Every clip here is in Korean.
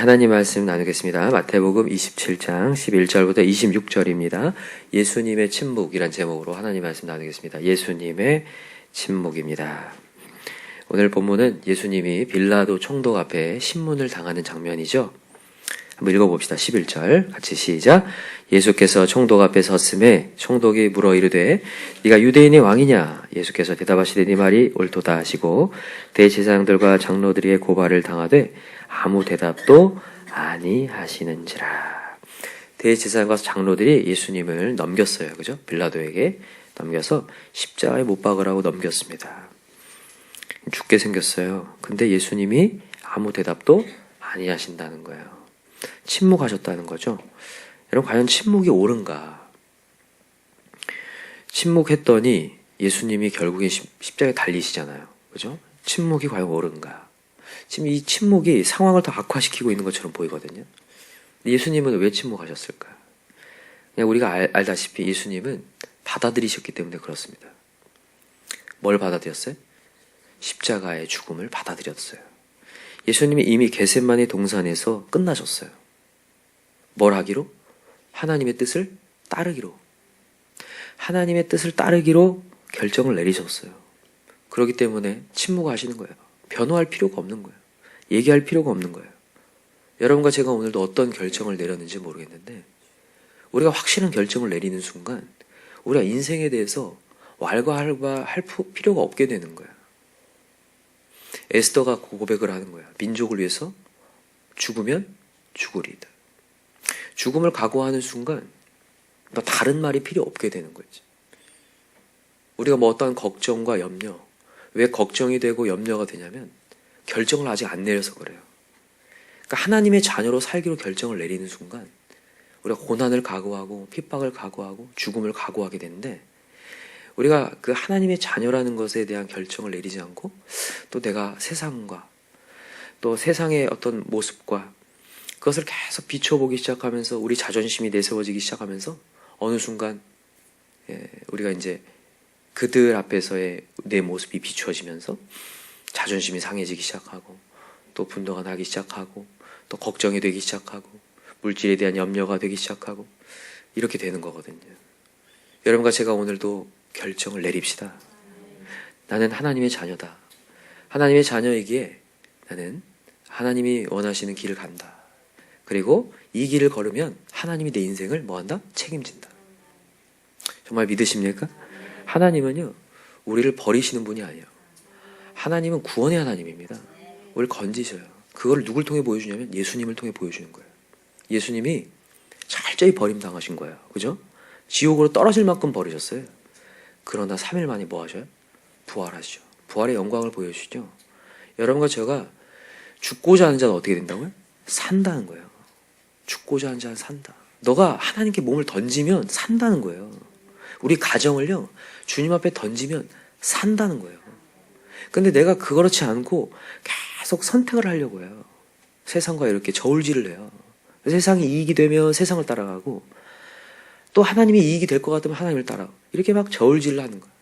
하나님 말씀 나누겠습니다. 마태복음 27장 11절부터 26절입니다. 예수님의 침묵이란 제목으로 하나님 말씀 나누겠습니다. 예수님의 침묵입니다. 오늘 본문은 예수님이 빌라도 총독 앞에 신문을 당하는 장면이죠. 한번 읽어봅시다. 11절 같이 시작. 예수께서 총독 앞에 섰음에 총독이 물어 이르되 네가 유대인의 왕이냐? 예수께서 대답하시되 네 말이 옳도다 하시고 대제사장들과 장로들의 고발을 당하되 아무 대답도 아니하시는지라. 대제사장과 장로들이 예수님을 넘겼어요. 그죠? 빌라도에게 넘겨서 십자가에 못 박으라고 넘겼습니다. 죽게 생겼어요. 근데 예수님이 아무 대답도 아니하신다는 거예요. 침묵하셨다는 거죠. 여러분, 과연 침묵이 옳은가? 침묵했더니 예수님이 결국엔 십자가에 달리시잖아요. 그죠? 침묵이 과연 옳은가? 지금 이 침묵이 상황을 더 악화시키고 있는 것처럼 보이거든요. 예수님은 왜 침묵하셨을까? 그냥 우리가 알다시피 예수님은 받아들이셨기 때문에 그렇습니다. 뭘 받아들였어요? 십자가의 죽음을 받아들였어요. 예수님이 이미 겟세마네 동산에서 끝나셨어요. 뭘 하기로? 하나님의 뜻을 따르기로. 하나님의 뜻을 따르기로 결정을 내리셨어요. 그렇기 때문에 침묵하시는 거예요. 변호할 필요가 없는 거예요. 얘기할 필요가 없는 거예요. 여러분과 제가 오늘도 어떤 결정을 내렸는지 모르겠는데 우리가 확실한 결정을 내리는 순간 우리가 인생에 대해서 왈가왈부 할 필요가 없게 되는 거예요. 에스더가 고백을 하는 거야. 민족을 위해서 죽으면 죽으리다. 죽음을 각오하는 순간 너 다른 말이 필요 없게 되는 거지. 우리가 뭐 어떤 걱정과 염려, 왜 걱정이 되고 염려가 되냐면 결정을 아직 안 내려서 그래요. 그러니까 하나님의 자녀로 살기로 결정을 내리는 순간 우리가 고난을 각오하고 핍박을 각오하고 죽음을 각오하게 되는데 우리가 그 하나님의 자녀라는 것에 대한 결정을 내리지 않고 또 내가 세상과 또 세상의 어떤 모습과 그것을 계속 비춰보기 시작하면서 우리 자존심이 내세워지기 시작하면서 어느 순간 우리가 이제 그들 앞에서의 내 모습이 비추어지면서 자존심이 상해지기 시작하고 또 분노가 나기 시작하고 또 걱정이 되기 시작하고 물질에 대한 염려가 되기 시작하고 이렇게 되는 거거든요. 여러분과 제가 오늘도 결정을 내립시다. 나는 하나님의 자녀다. 하나님의 자녀이기에 나는 하나님이 원하시는 길을 간다. 그리고 이 길을 걸으면 하나님이 내 인생을 뭐한다? 책임진다. 정말 믿으십니까? 하나님은요, 우리를 버리시는 분이 아니에요. 하나님은 구원의 하나님입니다. 우리를 건지셔요. 그걸 누굴 통해 보여주냐면 예수님을 통해 보여주는 거예요. 예수님이 철저히 버림당하신 거예요. 그죠? 지옥으로 떨어질 만큼 버리셨어요. 그러나 3일 만에 뭐 하셔요? 부활하시죠. 부활의 영광을 보여주시죠. 여러분과 제가 죽고자 하는 자는 어떻게 된다고요? 산다는 거예요. 죽고자 하는 자는 산다. 너가 하나님께 몸을 던지면 산다는 거예요. 우리 가정을요, 주님 앞에 던지면 산다는 거예요. 근데 내가 그렇지 않고 계속 선택을 하려고 해요. 세상과 이렇게 저울질을 해요. 세상이 이익이 되면 세상을 따라가고 또 하나님이 이익이 될 것 같으면 하나님을 따라가고 이렇게 막 저울질을 하는 거예요.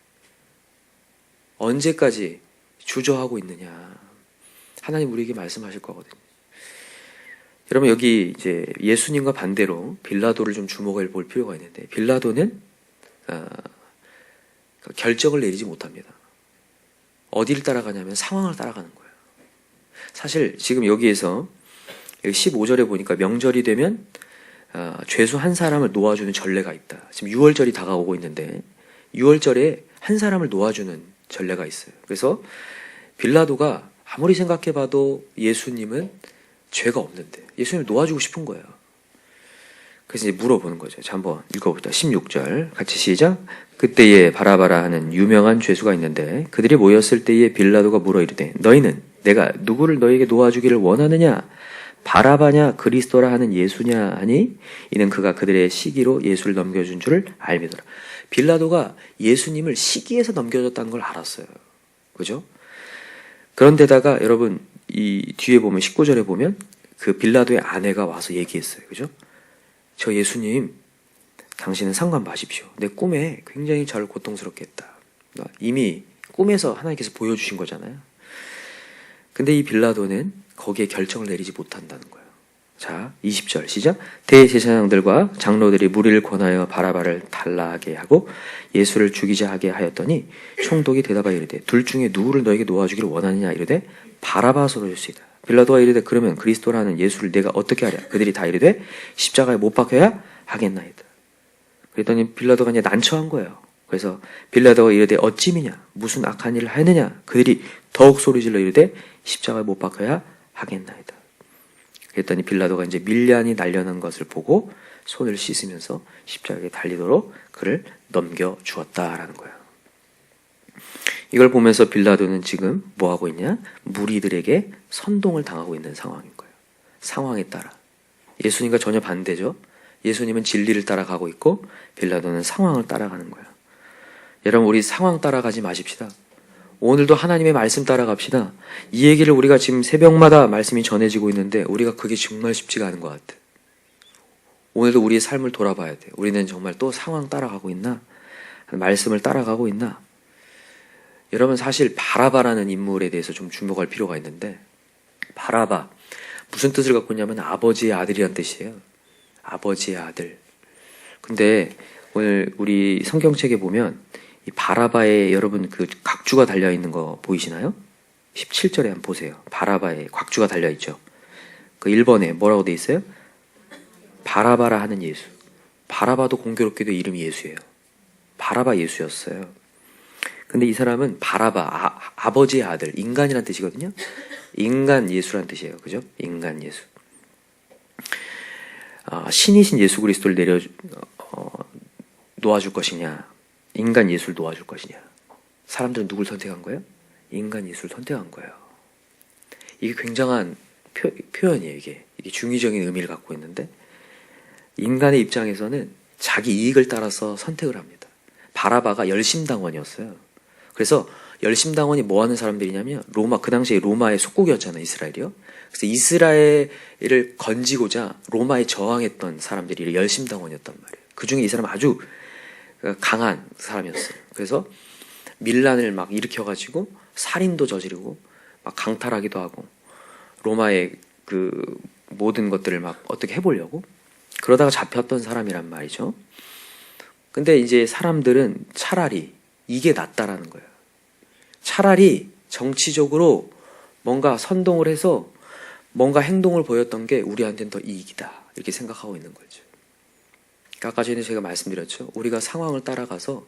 언제까지 주저하고 있느냐. 하나님 우리에게 말씀하실 거거든요. 여러분, 여기 이제 예수님과 반대로 빌라도를 좀 주목해 볼 필요가 있는데 빌라도는 결정을 내리지 못합니다. 어디를 따라가냐면 상황을 따라가는 거예요. 사실 지금 여기에서 15절에 보니까 명절이 되면 죄수 한 사람을 놓아주는 전례가 있다. 지금 6월절이 다가오고 있는데 6월절에 한 사람을 놓아주는 전례가 있어요. 그래서 빌라도가 아무리 생각해봐도 예수님은 죄가 없는데 예수님을 놓아주고 싶은 거예요. 그래서 이제 물어보는 거죠. 자, 한번 읽어봅시다. 16절 같이 시작. 그때에 바라바라 하는 유명한 죄수가 있는데 그들이 모였을 때에 빌라도가 물어 이르되 너희는 내가 누구를 너희에게 놓아주기를 원하느냐? 바라바냐 그리스도라 하는 예수냐 하니 이는 그가 그들의 시기로 예수를 넘겨준 줄을 알미더라. 빌라도가 예수님을 시기에서 넘겨줬다는 걸 알았어요. 그죠? 그런데다가 여러분 이 뒤에 보면 19절에 보면 그 빌라도의 아내가 와서 얘기했어요. 그죠? 저 예수님 당신은 상관 마십시오. 내 꿈에 굉장히 저를 고통스럽게 했다. 이미 꿈에서 하나님께서 보여주신 거잖아요. 근데 이 빌라도는 거기에 결정을 내리지 못한다는 거예요. 자, 20절 시작. 대제사장들과 장로들이 무리를 권하여 바라바를 달라하게 하고 예수를 죽이자 하게 하였더니 총독이 대답하여 이르되 둘 중에 누구를 너에게 놓아주기를 원하느냐 이르되 바라바서로 줄수이다. 빌라도가 이르되 그러면 그리스도라는 예수를 내가 어떻게 하랴? 그들이 다 이르되 십자가에 못 박혀야 하겠나이다. 그랬더니 빌라도가 이제 난처한 거예요. 그래서 빌라도가 이르되 어찌미냐? 무슨 악한 일을 하였느냐? 그들이 더욱 소리질러 이르되 십자가에 못 박혀야 하겠나이다. 그랬더니 빌라도가 이제 밀란이 날려는 것을 보고 손을 씻으면서 십자가에 달리도록 그를 넘겨 주었다라는 거예요. 이걸 보면서 빌라도는 지금 뭐 하고 있냐? 무리들에게 선동을 당하고 있는 상황인 거예요. 상황에 따라. 예수님과 전혀 반대죠. 예수님은 진리를 따라가고 있고 빌라도는 상황을 따라가는 거예요. 여러분, 우리 상황 따라가지 마십시다. 오늘도 하나님의 말씀 따라갑시다. 이 얘기를 우리가 지금 새벽마다 말씀이 전해지고 있는데 우리가 그게 정말 쉽지가 않은 것 같아. 오늘도 우리의 삶을 돌아봐야 돼. 우리는 정말 또 상황 따라가고 있나? 말씀을 따라가고 있나? 여러분, 사실 바라바라는 인물에 대해서 좀 주목할 필요가 있는데, 바라바 무슨 뜻을 갖고 있냐면 아버지의 아들이란 뜻이에요. 아버지의 아들. 근데 오늘 우리 성경책에 보면 이 바라바에 여러분 그 각주가 달려있는 거 보이시나요? 17절에 한번 보세요. 바라바에 각주가 달려있죠. 그 1번에 뭐라고 돼 있어요? 바라바라 하는 예수. 바라바도 공교롭게도 이름이 예수예요. 바라바 예수였어요. 근데 이 사람은 바라바, 아버지의 아들, 인간이란 뜻이거든요. 인간 예수란 뜻이에요. 그죠? 인간 예수. 신이신 예수 그리스도를 놓아줄 것이냐, 인간 예수를 놓아줄 것이냐. 사람들은 누굴 선택한 거예요? 인간 예수를 선택한 거예요. 이게 굉장한 표현이에요. 이게 중의적인 의미를 갖고 있는데, 인간의 입장에서는 자기 이익을 따라서 선택을 합니다. 바라바가 열심당원이었어요. 그래서 열심당원이 뭐 하는 사람들이냐면 그 당시에 로마의 속국이었잖아요. 이스라엘이요. 그래서 이스라엘을 건지고자 로마에 저항했던 사람들이 열심당원이었단 말이에요. 그 중에 이 사람은 아주 강한 사람이었어요. 그래서 밀란을 막 일으켜가지고 살인도 저지르고 막 강탈하기도 하고 로마의 그 모든 것들을 막 어떻게 해보려고 그러다가 잡혔던 사람이란 말이죠. 근데 이제 사람들은 차라리 이게 낫다라는 거예요. 차라리 정치적으로 뭔가 선동을 해서 뭔가 행동을 보였던 게 우리한테는 더 이익이다. 이렇게 생각하고 있는 거죠. 아까 전에 제가 말씀드렸죠. 우리가 상황을 따라가서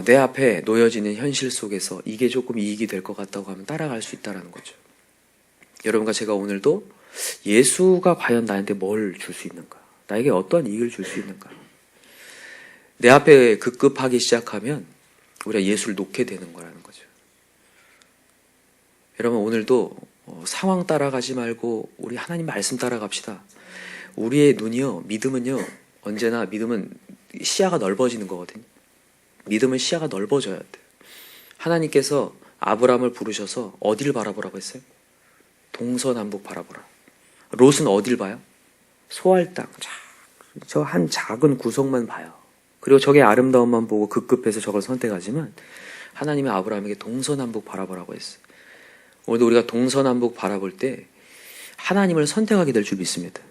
내 앞에 놓여지는 현실 속에서 이게 조금 이익이 될 것 같다고 하면 따라갈 수 있다는 거죠. 여러분과 제가 오늘도 예수가 과연 나한테 뭘 줄 수 있는가? 나에게 어떤 이익을 줄 수 있는가? 내 앞에 급급하기 시작하면 우리가 예수를 놓게 되는 거라는 거죠. 여러분, 오늘도 상황 따라가지 말고 우리 하나님 말씀 따라갑시다. 우리의 눈이요, 믿음은요, 언제나 믿음은 시야가 넓어지는 거거든요. 믿음은 시야가 넓어져야 돼요. 하나님께서 아브라함을 부르셔서 어디를 바라보라고 했어요? 동서남북 바라보라. 롯은 어딜 봐요? 소알 땅. 저 한 작은 구석만 봐요. 그리고 저게 아름다움만 보고 급급해서 저걸 선택하지만 하나님이 아브라함에게 동서남북 바라보라고 했어요. 오늘도 우리가 동서남북 바라볼 때 하나님을 선택하게 될 줄 믿습니다.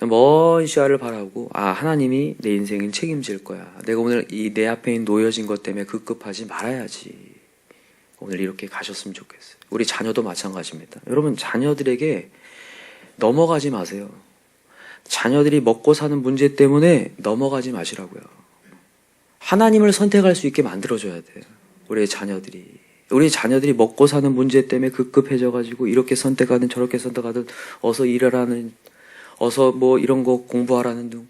먼 시야를 바라보고 하나님이 내 인생을 책임질 거야. 내가 오늘 이 내 앞에 놓여진 것 때문에 급급하지 말아야지. 오늘 이렇게 가셨으면 좋겠어요. 우리 자녀도 마찬가지입니다. 여러분, 자녀들에게 넘어가지 마세요. 자녀들이 먹고 사는 문제 때문에 넘어가지 마시라고요. 하나님을 선택할 수 있게 만들어줘야 돼요. 우리 자녀들이 먹고 사는 문제 때문에 급급해져가지고 이렇게 선택하든 저렇게 선택하든 어서 일하라는, 어서 뭐 이런 거 공부하라는 등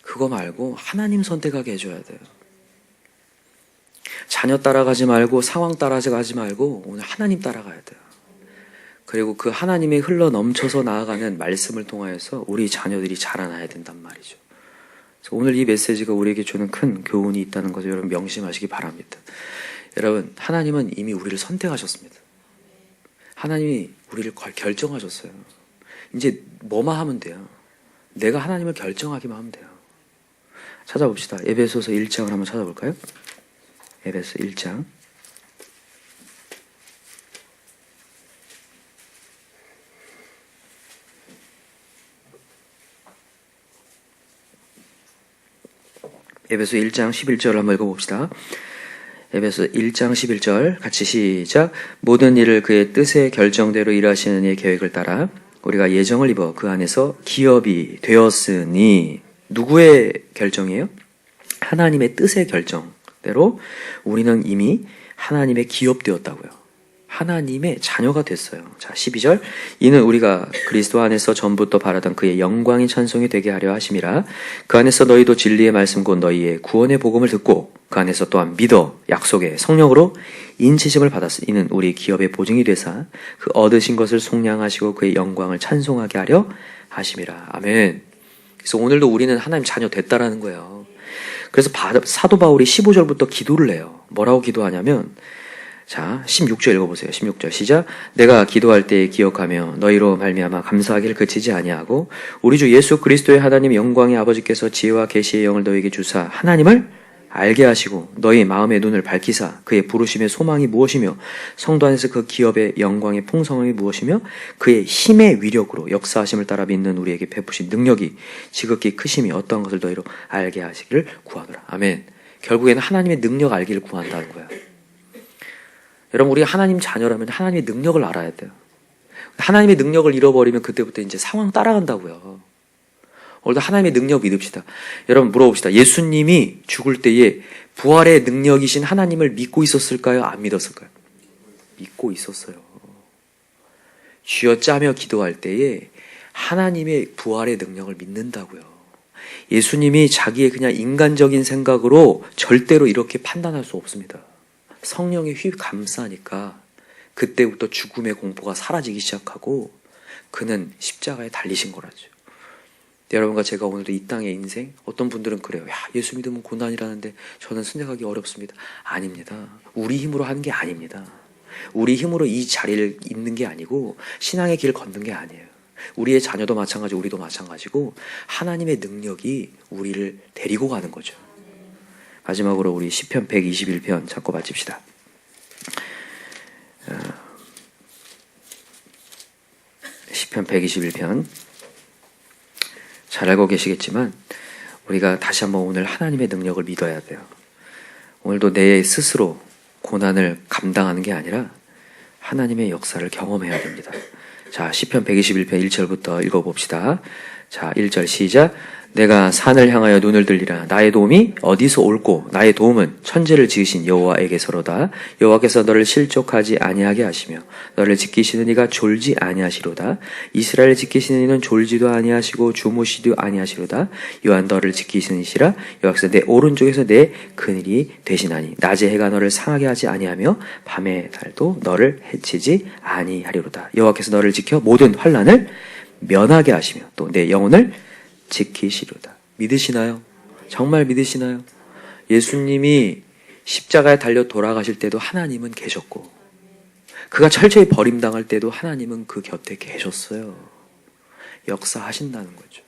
그거 말고 하나님 선택하게 해줘야 돼요. 자녀 따라가지 말고 상황 따라가지 말고 오늘 하나님 따라가야 돼요. 그리고 그 하나님의 흘러 넘쳐서 나아가는 말씀을 통하여서 우리 자녀들이 자라나야 된단 말이죠. 그래서 오늘 이 메시지가 우리에게 주는 큰 교훈이 있다는 것을 여러분 명심하시기 바랍니다. 여러분, 하나님은 이미 우리를 선택하셨습니다. 하나님이 우리를 결정하셨어요. 이제 뭐만 하면 돼요. 내가 하나님을 결정하기만 하면 돼요. 찾아봅시다. 에베소서 1장을 한번 찾아볼까요? 에베소 1장. 에베소 1장 11절 한번 읽어봅시다. 에베소 1장 11절 같이 시작. 모든 일을 그의 뜻의 결정대로 일하시는 이의 계획을 따라 우리가 예정을 입어 그 안에서 기업이 되었으니. 누구의 결정이에요? 하나님의 뜻의 결정대로 우리는 이미 하나님의 기업되었다고요. 하나님의 자녀가 됐어요. 자, 12절. 이는 우리가 그리스도 안에서 전부터 바라던 그의 영광이 찬송이 되게 하려 하심이라. 그 안에서 너희도 진리의 말씀 곧 너희의 구원의 복음을 듣고 그 안에서 또한 믿어 약속의 성령으로 인치심을 받았으니 이는 우리 기업의 보증이 되사 그 얻으신 것을 속량하시고 그의 영광을 찬송하게 하려 하심이라. 아멘. 그래서 오늘도 우리는 하나님 자녀 됐다라는 거예요. 그래서 사도 바울이 15절부터 기도를 해요. 뭐라고 기도하냐면, 자, 16절 읽어보세요. 16절 시작. 내가 기도할 때 기억하며 너희로 말미암아 감사하기를 그치지 아니하고 우리 주 예수 그리스도의 하나님 영광의 아버지께서 지혜와 계시의 영을 너희에게 주사 하나님을 알게 하시고 너희 마음의 눈을 밝히사 그의 부르심의 소망이 무엇이며 성도 안에서 그 기업의 영광의 풍성함이 무엇이며 그의 힘의 위력으로 역사하심을 따라 믿는 우리에게 베푸신 능력이 지극히 크심이 어떠한 것을 너희로 알게 하시기를 구하노라. 아멘. 결국에는 하나님의 능력 알기를 구한다는 거예요. 여러분, 우리가 하나님 자녀라면 하나님의 능력을 알아야 돼요. 하나님의 능력을 잃어버리면 그때부터 이제 상황 따라간다고요. 오늘도 하나님의 능력 믿읍시다. 여러분 물어봅시다. 예수님이 죽을 때에 부활의 능력이신 하나님을 믿고 있었을까요? 안 믿었을까요? 믿고 있었어요. 쥐어짜며 기도할 때에 하나님의 부활의 능력을 믿는다고요. 예수님이 자기의 그냥 인간적인 생각으로 절대로 이렇게 판단할 수 없습니다. 성령의 휘 감싸니까 그때부터 죽음의 공포가 사라지기 시작하고 그는 십자가에 달리신 거라죠. 여러분과 제가 오늘도 이 땅의 인생, 어떤 분들은 그래요. 야, 예수 믿으면 고난이라는데 저는 선택하기 어렵습니다. 아닙니다. 우리 힘으로 하는 게 아닙니다. 우리 힘으로 이 자리를 잇는 게 아니고 신앙의 길을 걷는 게 아니에요. 우리의 자녀도 마찬가지고 우리도 마찬가지고 하나님의 능력이 우리를 데리고 가는 거죠. 마지막으로 우리 시편 121편 잡고 마칩시다. 시편 121편 잘 알고 계시겠지만 우리가 다시 한번 오늘 하나님의 능력을 믿어야 돼요. 오늘도 내 스스로 고난을 감당하는 게 아니라 하나님의 역사를 경험해야 됩니다. 자, 시편 121편 1절부터 읽어봅시다. 자, 1절 시작. 내가 산을 향하여 눈을 들리라. 나의 도움이 어디서 올꼬? 나의 도움은 천지를 지으신 여호와에게서로다. 여호와께서 너를 실족하지 아니하게 하시며 너를 지키시는 이가 졸지 아니하시로다. 이스라엘을 지키시는 이는 졸지도 아니하시고 주무시도 아니하시로다. 요한 너를 지키시는 이시라. 여호와께서 내 오른쪽에서 내 그늘이 되시나니 낮에 해가 너를 상하게 하지 아니하며 밤의 달도 너를 해치지 아니하리로다. 여호와께서 너를 지켜 모든 환난을 면하게 하시며 또 내 영혼을 지키시로다. 믿으시나요? 정말 믿으시나요? 예수님이 십자가에 달려 돌아가실 때도 하나님은 계셨고 그가 철저히 버림당할 때도 하나님은 그 곁에 계셨어요. 역사하신다는 거죠.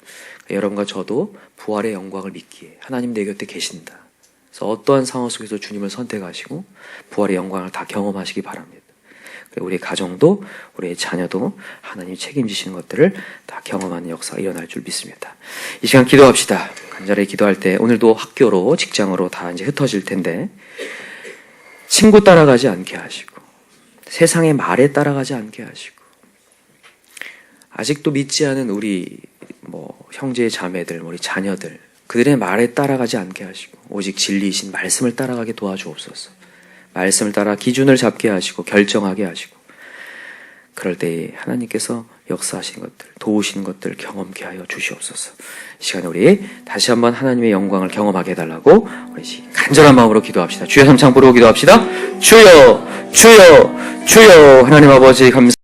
여러분과 저도 부활의 영광을 믿기에 하나님 내 곁에 계신다. 그래서 어떠한 상황 속에서 주님을 선택하시고 부활의 영광을 다 경험하시기 바랍니다. 우리 가정도 우리의 자녀도 하나님이 책임지시는 것들을 다 경험하는 역사가 일어날 줄 믿습니다. 이 시간 기도합시다. 간절히 기도할 때 오늘도 학교로 직장으로 다 이제 흩어질 텐데 친구 따라가지 않게 하시고 세상의 말에 따라가지 않게 하시고 아직도 믿지 않은 우리 형제 자매들 우리 자녀들 그들의 말에 따라가지 않게 하시고 오직 진리이신 말씀을 따라가게 도와주옵소서. 말씀을 따라 기준을 잡게 하시고 결정하게 하시고 그럴 때 하나님께서 역사하시는 것들, 도우시는 것들 경험케 하여 주시옵소서. 이 시간에 우리 다시 한번 하나님의 영광을 경험하게 해달라고 우리 간절한 마음으로 기도합시다. 주여 삼창 부르고 기도합시다. 주여 주여 주여 하나님 아버지 감사합니다.